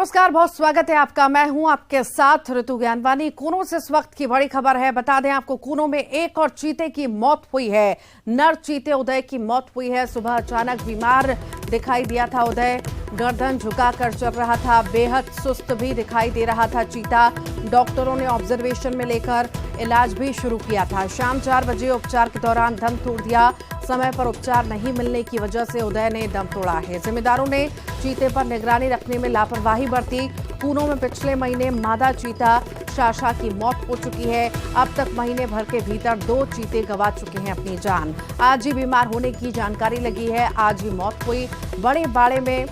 नमस्कार, बहुत स्वागत है आपका। मैं हूं आपके साथ ऋतु ज्ञानवानी। कूनो से इस वक्त की बड़ी खबर है। बता दें आपको, कूनो में एक और चीते की मौत हुई है। नर चीते उदय की मौत हुई है। सुबह अचानक बीमार दिखाई दिया था उदय। गर्दन झुकाकर चल रहा था, बेहद सुस्त भी दिखाई दे रहा था चीता। डॉक्टरों ने ऑब्जर्वेशन में लेकर इलाज भी शुरू किया था। शाम 4 बजे उपचार के दौरान दम तोड़ दिया। समय पर उपचार नहीं मिलने की वजह से उदय ने दम तोड़ा है। जिम्मेदारों ने चीते पर निगरानी रखने में लापरवाही बरती। कूनो में पिछले महीने मादा चीता शाशा की मौत हो चुकी है। अब तक महीने भर के भीतर 2 चीते गंवा चुके हैं अपनी जान। आज ही बीमार होने की जानकारी लगी है। आज ही मौत हुई। बड़े बाड़े में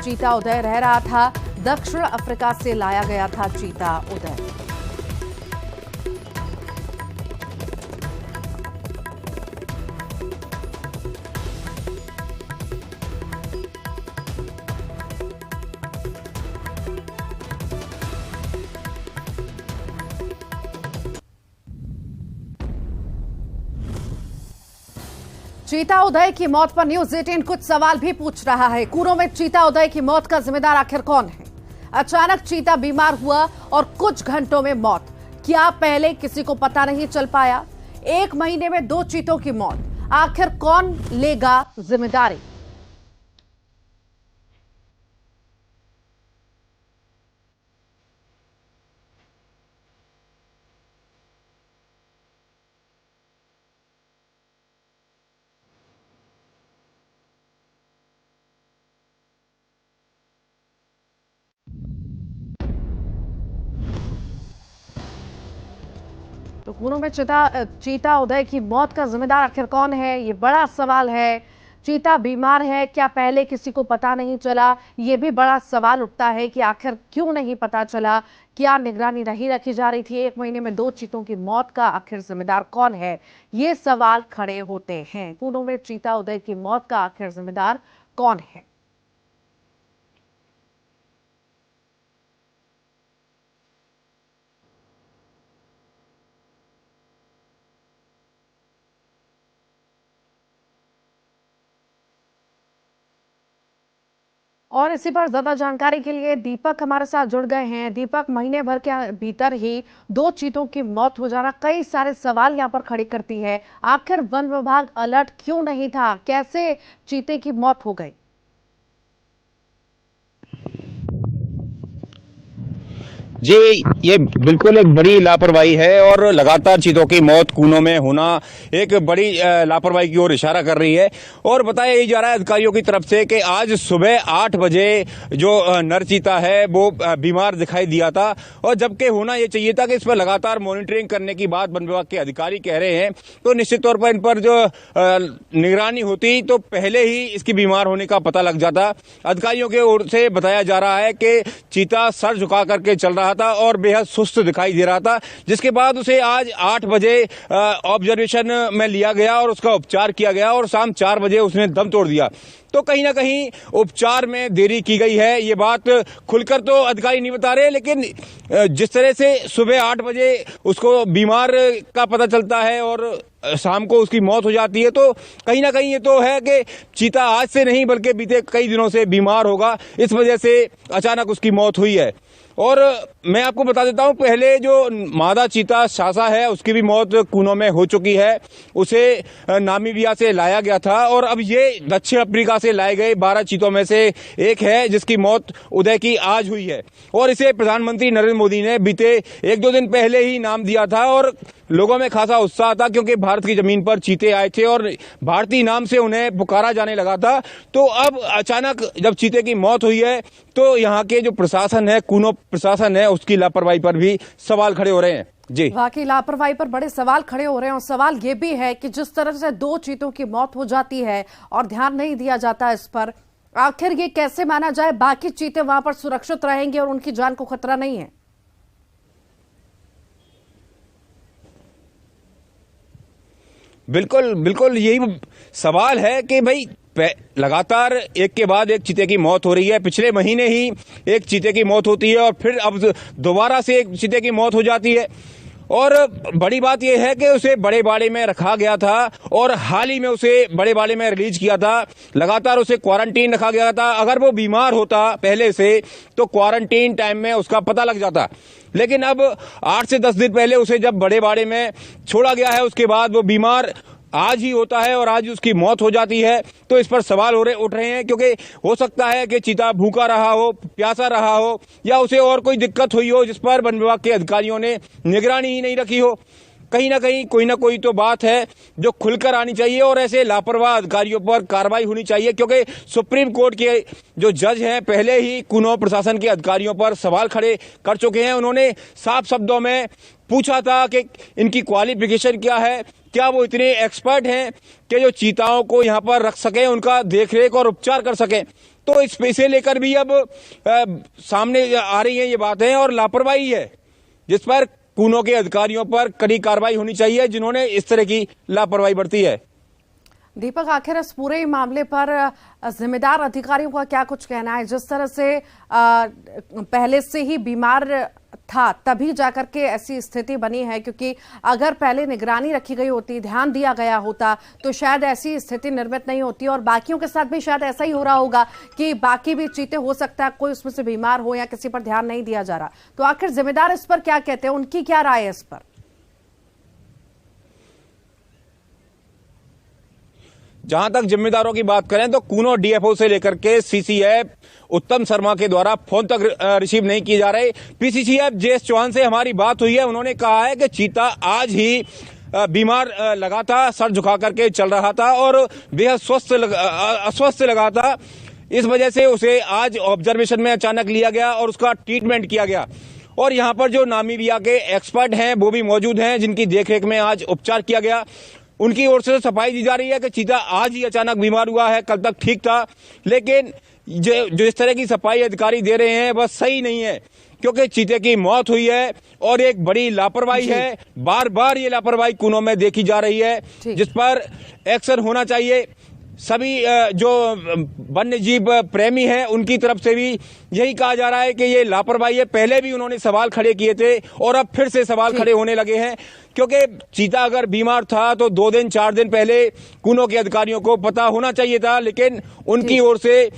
चीता उदय रह रहा था। दक्षिण अफ्रीका से लाया गया था चीता उदय। चीता उदय की मौत पर न्यूज 18 कुछ सवाल भी पूछ रहा है। कूनो में चीता उदय की मौत का जिम्मेदार आखिर कौन है? अचानक चीता बीमार हुआ और कुछ घंटों में मौत। क्या पहले किसी को पता नहीं चल पाया? 1 महीने में 2 चीतों की मौत। आखिर कौन लेगा जिम्मेदारी? तो कूनो में चीता उदय की मौत का जिम्मेदार आखिर कौन है, ये बड़ा सवाल है। चीता बीमार है, क्या पहले किसी को पता नहीं चला? ये भी बड़ा सवाल उठता है कि आखिर क्यों नहीं पता चला। क्या निगरानी नहीं रखी जा रही थी? 1 महीने में 2 चीतों की मौत का आखिर जिम्मेदार कौन है, ये सवाल खड़े होते हैं। कूनो में चीता उदय की मौत का आखिर जिम्मेदार कौन है? और इसी पर ज्यादा जानकारी के लिए दीपक हमारे साथ जुड़ गए हैं। दीपक, महीने भर के भीतर ही 2 चीतों की मौत हो जाना कई सारे सवाल यहाँ पर खड़े करती है। आखिर वन विभाग अलर्ट क्यों नहीं था? कैसे चीते की मौत हो गई? जी, ये बिल्कुल एक बड़ी लापरवाही है और लगातार चीतों की मौत कूनों में होना एक बड़ी लापरवाही की ओर इशारा कर रही है। और बताया यही जा रहा है अधिकारियों की तरफ से कि आज सुबह 8 बजे जो नर चीता है वो बीमार दिखाई दिया था, और जबकि होना ये चाहिए था कि इस पर लगातार मॉनिटरिंग करने की बात वन विभाग के अधिकारी कह रहे हैं। तो निश्चित तौर पर इन पर जो निगरानी होती तो पहले ही इसकी बीमार होने का पता लग जाता। अधिकारियों की ओर से बताया जा रहा है कि चीता सर झुका करके चल रहा था और बेहद सुस्त दिखाई दे रहा था, जिसके बाद उसे आज 8 बजे ऑब्जर्वेशन में लिया गया और उसका उपचार किया गया और शाम 4 बजे उसने दम तोड़ दिया। तो कहीं ना कहीं उपचार में देरी की गई है, ये बात खुलकर तो अधिकारी नहीं बता रहे, लेकिन जिस तरह से सुबह 8 बजे उसको बीमार का पता चलता है और शाम को उसकी मौत हो जाती है, तो कहीं ना कहीं ये तो है कि चीता आज से नहीं बल्कि बीते कई दिनों से बीमार होगा, इस वजह से अचानक उसकी मौत हुई है। और मैं आपको बता देता हूं, पहले जो मादा चीता शाशा है उसकी भी मौत कूनो में हो चुकी है। उसे नामीबिया से लाया गया था और अब ये दक्षिण अफ्रीका से लाए गए 12 चीतों में से एक है जिसकी मौत उदय की आज हुई है। और इसे प्रधानमंत्री नरेंद्र मोदी ने बीते 1-2 दिन पहले ही नाम दिया था और लोगों में खासा उत्साह था, क्योंकि भारत की जमीन पर चीते आए थे और भारतीय नाम से उन्हें पुकारा जाने लगा था। तो अब अचानक जब चीते की मौत हुई है तो यहाँ के जो प्रशासन है, कूनो प्रशासन है, उसकी लापरवाही पर भी सवाल खड़े हो रहे हैं। जी, वाकई लापरवाही पर बड़े सवाल खड़े हो रहे हैं। और सवाल ये भी है कि जिस तरह से 2 चीतों की मौत हो जाती है और ध्यान नहीं दिया जाता इस पर, आखिर ये कैसे माना जाए बाकी चीते वहां पर सुरक्षित रहेंगे और उनकी जान को खतरा नहीं है? बिल्कुल बिल्कुल यही सवाल है कि भाई लगातार एक के बाद एक चीते की मौत हो रही है। पिछले महीने ही एक चीते की मौत होती है और फिर अब दोबारा से एक चीते की मौत हो जाती है। और बड़ी बात यह है कि उसे बड़े बाड़े में रखा गया था और हाल ही में उसे बड़े बाड़े में रिलीज किया था। लगातार उसे क्वारंटीन रखा गया था। अगर वो बीमार होता पहले से तो क्वारंटीन टाइम में उसका पता लग जाता, लेकिन अब 8 से 10 दिन पहले उसे जब बड़े बाड़े में छोड़ा गया है, उसके बाद वो बीमार आज ही होता है और आज उसकी मौत हो जाती है। तो इस पर सवाल उठ रहे हैं, क्योंकि हो सकता है कि चीता भूखा रहा हो, प्यासा रहा हो, या उसे और कोई दिक्कत हुई हो जिस पर वन विभाग के अधिकारियों ने निगरानी ही नहीं रखी हो। कहीं ना कहीं कोई ना कोई तो बात है जो खुलकर आनी चाहिए और ऐसे लापरवाह अधिकारियों पर कार्रवाई होनी चाहिए, क्योंकि सुप्रीम कोर्ट के जो जज हैं पहले ही कुनो प्रशासन के अधिकारियों पर सवाल खड़े कर चुके हैं। उन्होंने साफ शब्दों में पूछा था कि इनकी क्वालिफिकेशन क्या है, क्या वो इतने एक्सपर्ट हैं कि जो चीताओं को यहाँ पर रख सकें, उनका देखरेख और उपचार कर सकें। तो इसे लेकर भी अब सामने आ रही है ये बातें और लापरवाही है, जिस पर कुनो के अधिकारियों पर कड़ी कार्रवाई होनी चाहिए जिन्होंने इस तरह की लापरवाही बरती है। दीपक, आखिर इस पूरे मामले पर जिम्मेदार अधिकारियों का क्या कुछ कहना है? जिस तरह से पहले से ही बीमार था तभी जाकर के ऐसी स्थिति बनी है, क्योंकि अगर पहले निगरानी रखी गई होती, ध्यान दिया गया होता, तो शायद ऐसी स्थिति निर्मित नहीं होती और बाकियों के साथ भी शायद ऐसा ही हो रहा होगा कि बाकी भी चीते हो सकता है कोई उसमें से बीमार हो या किसी पर ध्यान नहीं दिया जा रहा। तो आखिर जिम्मेदार इस पर क्या कहते हैं, उनकी क्या राय है इस पर? जहां तक जिम्मेदारों की बात करें तो कुनो डीएफओ से लेकर के सीसीएफ उत्तम शर्मा के द्वारा फोन तक रिसीव नहीं किए जा रहे। पीसीसीएफ जेएस चौहान से हमारी बात हुई है, उन्होंने कहा है कि चीता आज ही बीमार लगा था, सर झुका करके चल रहा था और बेहद अस्वस्थ लगा था। इस वजह से उसे आज ऑब्जर्वेशन में अचानक लिया गया और उसका ट्रीटमेंट किया गया। और यहाँ पर जो नामीबिया के एक्सपर्ट हैं वो भी मौजूद हैं, जिनकी देखरेख में आज उपचार किया गया। उनकी ओर से सफाई दी जा रही है कि चीता आज ही अचानक बीमार हुआ है, कल तक ठीक था। लेकिन जो इस तरह की सफाई अधिकारी दे रहे हैं वह सही नहीं है, क्योंकि चीते की मौत हुई है और एक बड़ी लापरवाही है। बार बार ये लापरवाही कुनो में देखी जा रही है, जिस पर एक्शन होना चाहिए। सभी जो वन्य जीव प्रेमी हैं उनकी तरफ से भी यही कहा जा रहा है कि ये लापरवाही है। पहले भी उन्होंने सवाल खड़े किए थे और अब फिर से सवाल खड़े होने लगे हैं, क्योंकि चीता अगर बीमार था तो 2 दिन 4 दिन पहले कुनो के अधिकारियों को पता होना चाहिए था, लेकिन उनकी ओर से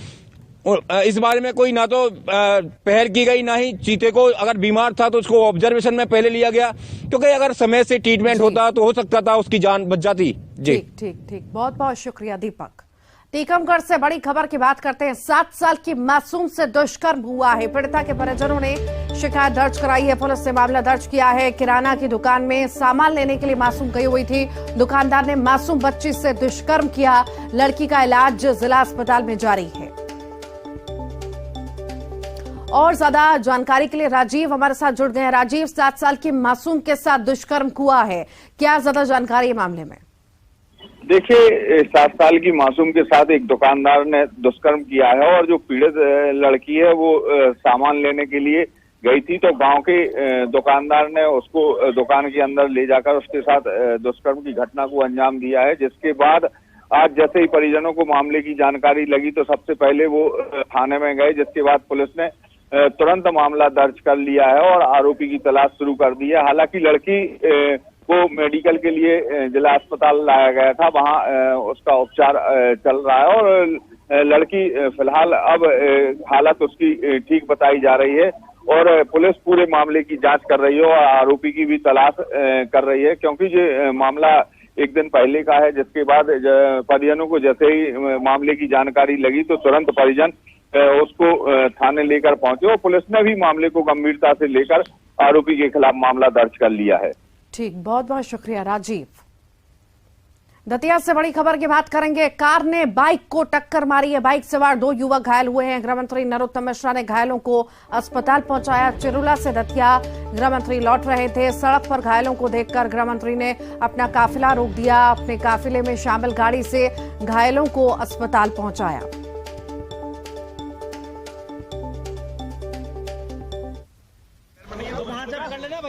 इस बारे में कोई ना तो पहल की गई, ना ही चीते को अगर बीमार था तो उसको ऑब्जर्वेशन में पहले लिया गया, क्योंकि अगर समय से ट्रीटमेंट होता तो हो सकता था उसकी जान बच जाती। जी ठीक, बहुत बहुत शुक्रिया दीपक। टीकमगढ़ से बड़ी खबर की बात करते हैं। 7 साल की मासूम से दुष्कर्म हुआ है। पीड़िता के परिजनों ने शिकायत दर्ज कराई है, पुलिस ने मामला दर्ज किया है। किराना की दुकान में सामान लेने के लिए मासूम गई हुई थी, दुकानदार ने मासूम बच्ची से दुष्कर्म किया। लड़की का इलाज जिला अस्पताल में जारी है। और ज्यादा जानकारी के लिए राजीव हमारे साथ जुड़ गए हैं। राजीव, 7 साल की मासूम के साथ दुष्कर्म हुआ है, क्या ज्यादा जानकारी है मामले में? देखिए, 7 साल की मासूम के साथ एक दुकानदार ने दुष्कर्म किया है और जो पीड़ित लड़की है वो सामान लेने के लिए गई थी, तो गांव के दुकानदार ने उसको दुकान के अंदर ले जाकर उसके साथ दुष्कर्म की घटना को अंजाम दिया है। जिसके बाद आज जैसे ही परिजनों को मामले की जानकारी लगी तो सबसे पहले वो थाने में गए, जिसके बाद पुलिस ने तुरंत मामला दर्ज कर लिया है और आरोपी की तलाश शुरू कर दी है। हालांकि लड़की को मेडिकल के लिए जिला अस्पताल लाया गया था, वहां उसका उपचार चल रहा है और लड़की फिलहाल अब हालत उसकी ठीक बताई जा रही है और पुलिस पूरे मामले की जांच कर रही है और आरोपी की भी तलाश कर रही है, क्योंकि ये मामला एक दिन पहले का है। जिसके बाद परिजनों को जैसे ही मामले की जानकारी लगी तो तुरंत परिजन उसको थाने लेकर पहुंचे और पुलिस ने भी मामले को गंभीरता से लेकर आरोपी के खिलाफ मामला दर्ज कर लिया है। ठीक, बहुत बहुत शुक्रिया राजीव। दतिया से बड़ी खबर की बात करेंगे। कार ने बाइक को टक्कर मारी है, बाइक सवार 2 युवक घायल हुए हैं। गृह मंत्री नरोत्तम मिश्रा ने घायलों को अस्पताल पहुंचाया। चिरुला से दतिया गृह मंत्री लौट रहे थे, सड़क पर घायलों को देखकर गृह मंत्री ने अपना काफिला रोक दिया। अपने काफिले में शामिल गाड़ी से घायलों को अस्पताल पहुंचाया।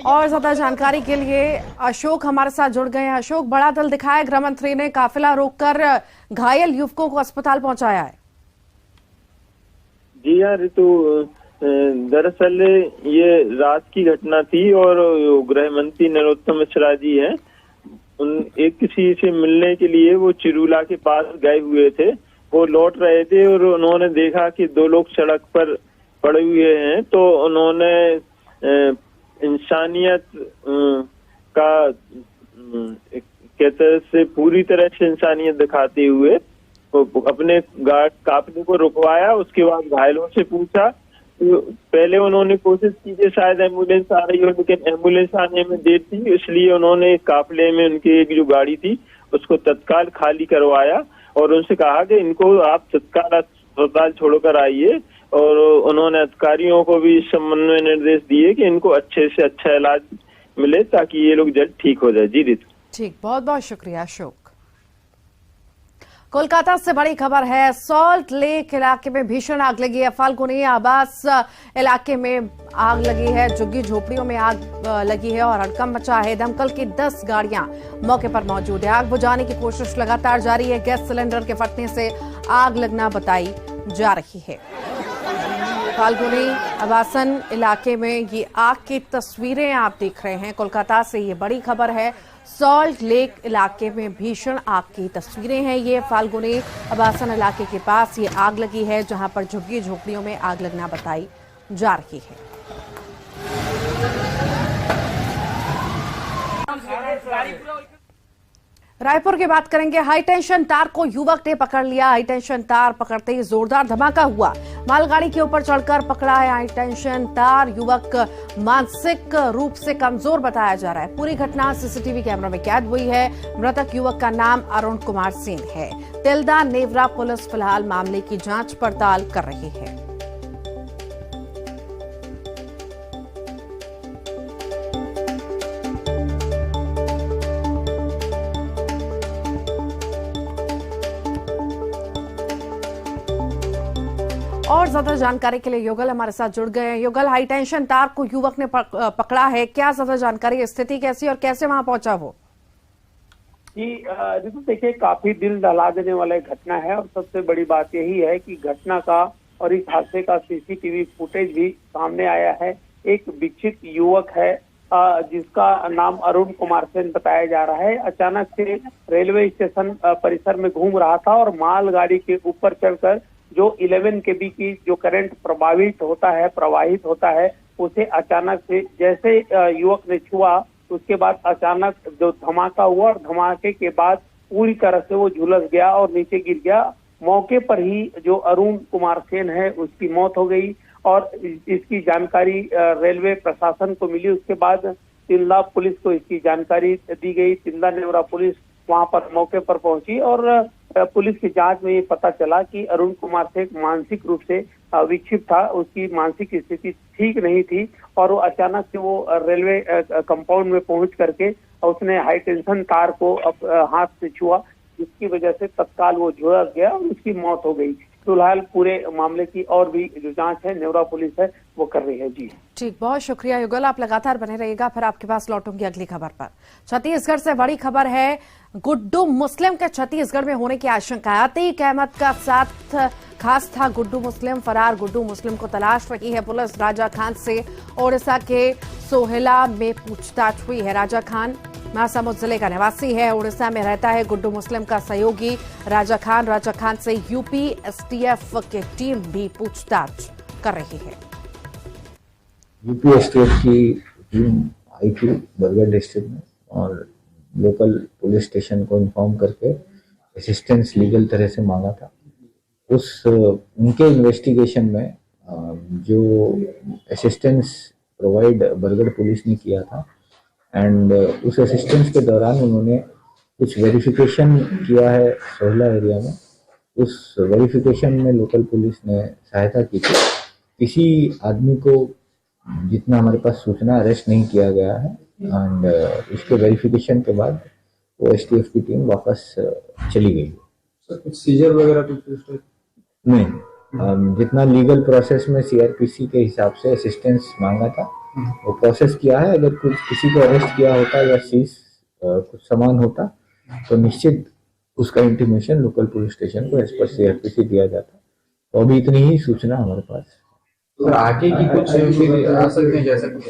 और ज्यादा जानकारी के लिए अशोक हमारे साथ जुड़ गए हैं। अशोक, बड़ा दल दिखाया, गृह मंत्री ने काफिला रोककर घायल युवकों को अस्पताल पहुंचाया है। जी हाँ रितु, दरअसल ये रात की घटना थी और गृह मंत्री नरोत्तम मिश्रा जी हैं, उन एक किसी से मिलने के लिए वो चिरूला के पास गए हुए थे। वो लौट रहे थे और उन्होंने देखा कि दो लोग सड़क पर पड़े हुए हैं, तो उन्होंने इंसानियत का कहते से पूरी तरह से इंसानियत दिखाते हुए अपने काफिले को रुकवाया। उसके बाद घायलों से पूछा। तो पहले उन्होंने कोशिश की कि शायद एम्बुलेंस आ रही हो, लेकिन एम्बुलेंस आने में देर थी, इसलिए उन्होंने काफिले में उनकी एक जो गाड़ी थी उसको तत्काल खाली करवाया और उनसे कहा कि इनको आप तत्काल अस्पताल छोड़कर आइए। और उन्होंने अधिकारियों को भी इस संबंध में निर्देश दिए कि इनको अच्छे से अच्छा इलाज मिले ताकि ये लोग जल्द ठीक हो जाए। जी रितु। ठीक, बहुत बहुत शुक्रिया अशोक। कोलकाता से बड़ी खबर है। सॉल्ट लेक इलाके में भीषण आग लगी है। फाल्गुनी आवास इलाके में आग लगी है, झुग्गी झोपड़ियों में आग लगी है और हड़कंप मचा है। दमकल की 10 गाड़ियां मौके पर मौजूद है। आग बुझाने की कोशिश लगातार जारी है। गैस सिलेंडर के फटने से आग लगना बताई जा रही है। फाल्गुनी आवासन इलाके में ये आग की तस्वीरें आप देख रहे हैं। कोलकाता से ये बड़ी खबर है। सॉल्ट लेक इलाके में भीषण आग की तस्वीरें हैं। ये फाल्गुनी आवासन इलाके के पास ये आग लगी है, जहां पर झुग्गी झोपड़ियों में आग लगना बताई जा रही है। रायपुर की बात करेंगे। हाई टेंशन तार को युवक ने पकड़ लिया। हाई टेंशन तार पकड़ते ही जोरदार धमाका हुआ। मालगाड़ी के ऊपर चढ़कर पकड़ा है हाई टेंशन तार। युवक मानसिक रूप से कमजोर बताया जा रहा है। पूरी घटना सीसीटीवी कैमरा में कैद हुई है। मृतक युवक का नाम अरुण कुमार सिंह है। तिल्दा नेवरा पुलिस फिलहाल मामले की जांच पड़ताल कर रही है। और ज्यादा जानकारी के लिए युगल हमारे साथ जुड़ गए हैं। युगल, हाई टेंशन तार को युवक ने पकड़ा है, क्या ज्यादा जानकारी, स्थिति कैसी और कैसे वहां पहुंचा वो? जी देखिए, काफी दिल दहला देने वाला घटना है और सबसे बड़ी बात यही है कि घटना का और इस हादसे का सीसीटीवी फुटेज भी सामने आया है। एक विक्षित युवक है जिसका नाम अरुण कुमार सेन बताया जा रहा है। अचानक से रेलवे स्टेशन परिसर में घूम रहा था और मालगाड़ी के ऊपर चढ़कर जो 11 kV की जो करंट प्रवाहित होता है उसे अचानक से जैसे युवक ने छुआ, उसके बाद अचानक जो धमाका हुआ और धमाके के बाद पूरी तरह से वो झुलस गया और नीचे गिर गया। मौके पर ही जो अरुण कुमार सेन है उसकी मौत हो गई और इसकी जानकारी रेलवे प्रशासन को मिली। उसके बाद तिल्दा पुलिस को इसकी जानकारी दी गई। तिल्दा नेवरा पुलिस वहां पर मौके पर पहुंची और पुलिस की जांच में ये पता चला कि अरुण कुमार से मानसिक रूप से विक्षिप्त था। उसकी मानसिक स्थिति ठीक नहीं थी और वो अचानक से वो रेलवे कंपाउंड में पहुंच करके उसने हाई टेंशन तार को हाथ से छुआ, जिसकी वजह से तत्काल वो झुलस गया और उसकी मौत हो गई। फिलहाल पूरे मामले की और भी जो जांच है नेवरा पुलिस है वो कर रही है। जी ठीक, बहुत शुक्रिया युगल, आप लगातार बने रहिएगा, फिर आपके पास लौटूंगी अगली खबर पर। छत्तीसगढ़ से बड़ी खबर है। गुड्डू मुस्लिम के छत्तीसगढ़ में होने की आशंका। अतीक अहमद का साथ खास था गुड्डू मुस्लिम। फरार गुड्डू मुस्लिम को तलाश रही है पुलिस। राजा खान से ओडिशा के सोहेला में पूछताछ हुई है। राजा खान महासमुंद जिले का निवासी है, उड़ीसा में रहता है। गुड्डू मुस्लिम का सहयोगी राजा खान से यूपी एसटीएफ की टीम भी पूछताछ कर रही है। यूपी एसटीएफ की टीम आई थी बरगढ़ डिस्ट्रिक्ट में और लोकल पुलिस स्टेशन को इन्फॉर्म करके असिस्टेंस लीगल तरह से मांगा था। उनके इन्वेस्टिगेशन में जो असिस्टेंस प्रोवाइड बरगढ़ पुलिस ने किया था एंड उस असिस्टेंस के दौरान उन्होंने कुछ वेरिफिकेशन किया है सोहला एरिया में। उस वेरिफिकेशन में लोकल पुलिस ने सहायता की थी। किसी आदमी को जितना हमारे पास सूचना अरेस्ट नहीं किया गया है एंड उसके वेरिफिकेशन के बाद वो एसटीएफ की टीम वापस चली गई। सर कुछ सीजर वगैरह कुछ नहीं, जितना लीगल प्रोसेस में सीआरपीसी के हिसाब से असिस्टेंस मांगा था वो प्रोसेस किया है। अगर कुछ किसी को अरेस्ट किया होता या सीज कुछ सामान होता तो निश्चित उसका इंटीमेशन लोकल पुलिस स्टेशन को एज पर सीआरपीसी दिया जाता। तो अभी इतनी ही सूचना हमारे पास। तो आगे की कुछ फिर आ सकते हैं जैसा कुछ?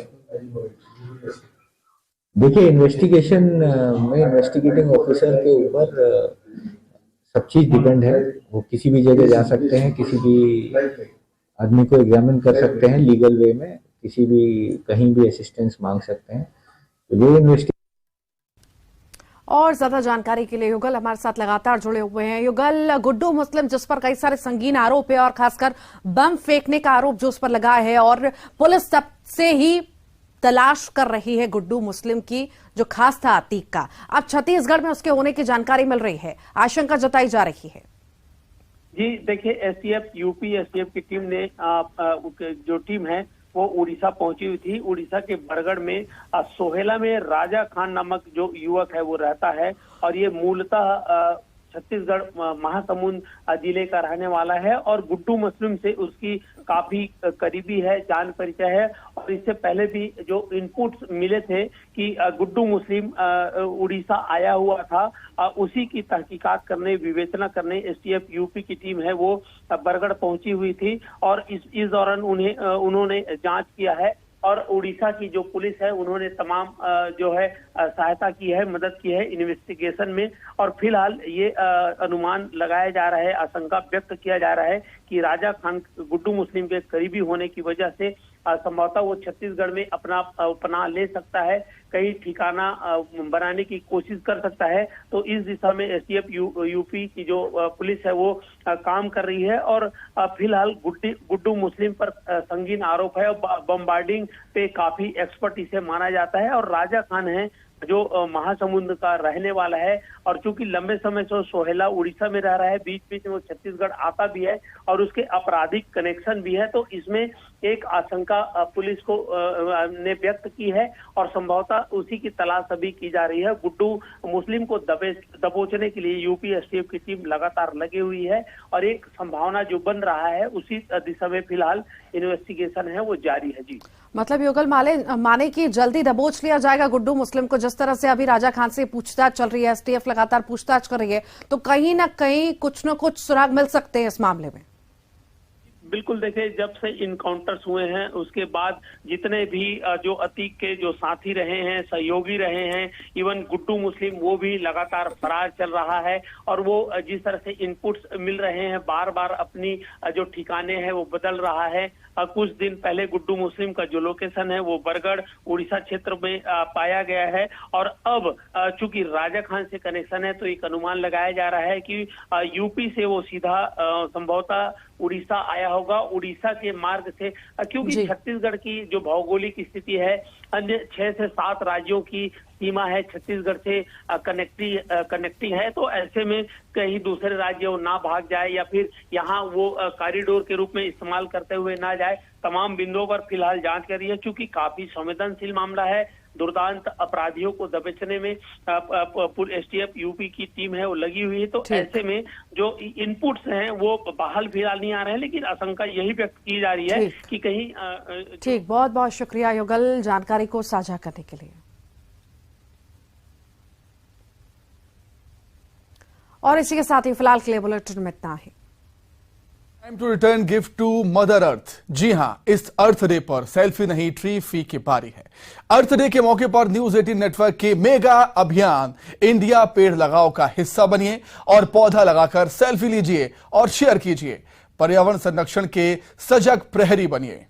देखिए, इन्वेस्टिगेशन में इन्वेस्टिगेटिंग ऑफिसर के ऊपर सब चीज डिपेंड है। वो किसी भी जगह जा सकते हैं, किसी भी आदमी को एग्जामिन कर सकते हैं लीगल वे में, किसी भी कहीं भी असिस्टेंस मांग सकते हैं। तो ये इन्वेस्टिगेशन। और ज्यादा जानकारी के लिए युगल हमारे साथ लगातार जुड़े हुए हैं। युगल, गुड्डू मुस्लिम जिस पर कई सारे संगीन आरोप है और खासकर बम फेंकने का आरोप जो उस पर लगा है, और पुलिस तब से ही तलाश कर रही है गुड्डू मुस्लिम की जो खास था अतीक का। अब छत्तीसगढ़ में उसके होने की जानकारी मिल रही है, आशंका जताई जा रही है। जी देखिए, एसटीएफ यूपी एसटीएफ की टीम ने जो टीम है वो उड़ीसा पहुंची हुई थी। उड़ीसा के बरगढ़ में सोहेला में राजा खान नामक जो युवक है वो रहता है, और ये मूलतः छत्तीसगढ़ महासमुंद जिले का रहने वाला है, और गुड्डू मुस्लिम से उसकी काफी करीबी है, जान परिचय है। और इससे पहले भी जो इनपुट्स मिले थे कि गुड्डू मुस्लिम उड़ीसा आया हुआ था, उसी की तहकीकात करने, विवेचना करने एसटीएफ यूपी की टीम है वो बरगढ़ पहुंची हुई थी, और इस दौरान उन्होंने जांच किया है। और उड़ीसा की जो पुलिस है उन्होंने तमाम जो है सहायता की है, मदद की है इन्वेस्टिगेशन में। और फिलहाल ये अनुमान लगाया जा रहा है, आशंका व्यक्त किया जा रहा है कि राजा खान गुड्डू मुस्लिम के करीबी होने की वजह से संभवतः वो छत्तीसगढ़ में अपना पनाह ले सकता है, कहीं ठिकाना बनाने की कोशिश कर सकता है। तो इस दिशा में एसटीएफ यूपी की जो पुलिस है वो काम कर रही है। और फिलहाल गुड्डू मुस्लिम पर संगीन आरोप है, और बमबार्डिंग पे काफी एक्सपर्ट इसे माना जाता है। और राजा खान है जो महासमुंद का रहने वाला है, और चूंकि लंबे समय से सोहेला उड़ीसा में रह रहा है, बीच बीच में वो छत्तीसगढ़ आता भी है, और उसके आपराधिक कनेक्शन भी है। तो इसमें एक आशंका पुलिस को ने व्यक्त की है, और संभवतः उसी की तलाश अभी की जा रही है। गुड्डू मुस्लिम को दबोचने के लिए यूपी एसटीएफ की टीम लगातार लगी हुई है, और एक संभावना जो बन रहा है उसी दिशा में फिलहाल इन्वेस्टिगेशन है वो जारी है। जी मतलब युगल माने कि जल्दी दबोच लिया जाएगा गुड्डू मुस्लिम को, जिस तरह से अभी राजा खान से पूछताछ चल रही है, एसटीएफ लगातार पूछताछ कर रही है, तो कहीं ना कहीं कुछ न कुछ सुराग मिल सकते हैं इस मामले में। बिल्कुल, देखिए जब से इनकाउंटर्स हुए हैं उसके बाद जितने भी जो अतीक के जो साथी रहे हैं, सहयोगी रहे हैं, इवन गुड्डू मुस्लिम वो भी लगातार फरार चल रहा है। और वो जिस तरह से इनपुट्स मिल रहे हैं, बार बार अपनी जो ठिकाने हैं वो बदल रहा है। कुछ दिन पहले गुड्डू मुस्लिम का जो लोकेशन है वो बरगढ़ उड़ीसा क्षेत्र में पाया गया है, और अब चूंकि राजा खान से कनेक्शन है तो एक अनुमान लगाया जा रहा है कि यूपी से वो सीधा संभवतः उड़ीसा आया होगा, उड़ीसा के मार्ग से, क्योंकि छत्तीसगढ़ की जो भौगोलिक स्थिति है, अन्य 6 से 7 राज्यों की सीमा है छत्तीसगढ़ से कनेक्टिंग है। तो ऐसे में कहीं दूसरे राज्य वो ना भाग जाए, या फिर यहाँ वो कॉरिडोर के रूप में इस्तेमाल करते हुए ना जाए, तमाम बिंदुओं पर फिलहाल जांच कर रही है। क्योंकि काफी संवेदनशील मामला है, दुर्दांत अपराधियों को दबोचने में एसटीएफ यूपी की टीम है वो लगी हुई है। तो ऐसे में जो इनपुट्स हैं वो बहाल फिलहाल नहीं आ रहे हैं, लेकिन आशंका यही व्यक्त की जा रही है कि कहीं ठीक। बहुत बहुत शुक्रिया युगल जानकारी को साझा करने के लिए। और इसी के साथ ही फिलहाल के लिए बुलेटिन में इतना ही। Time to return gift to mother earth. जी हां, इस अर्थ डे पर सेल्फी नहीं ट्री फी की पारी है। अर्थ डे के मौके पर न्यूज 18 नेटवर्क के मेगा अभियान इंडिया पेड़ लगाओ का हिस्सा बनिए और पौधा लगाकर सेल्फी लीजिए और शेयर कीजिए। पर्यावरण संरक्षण के सजग प्रहरी बनिए।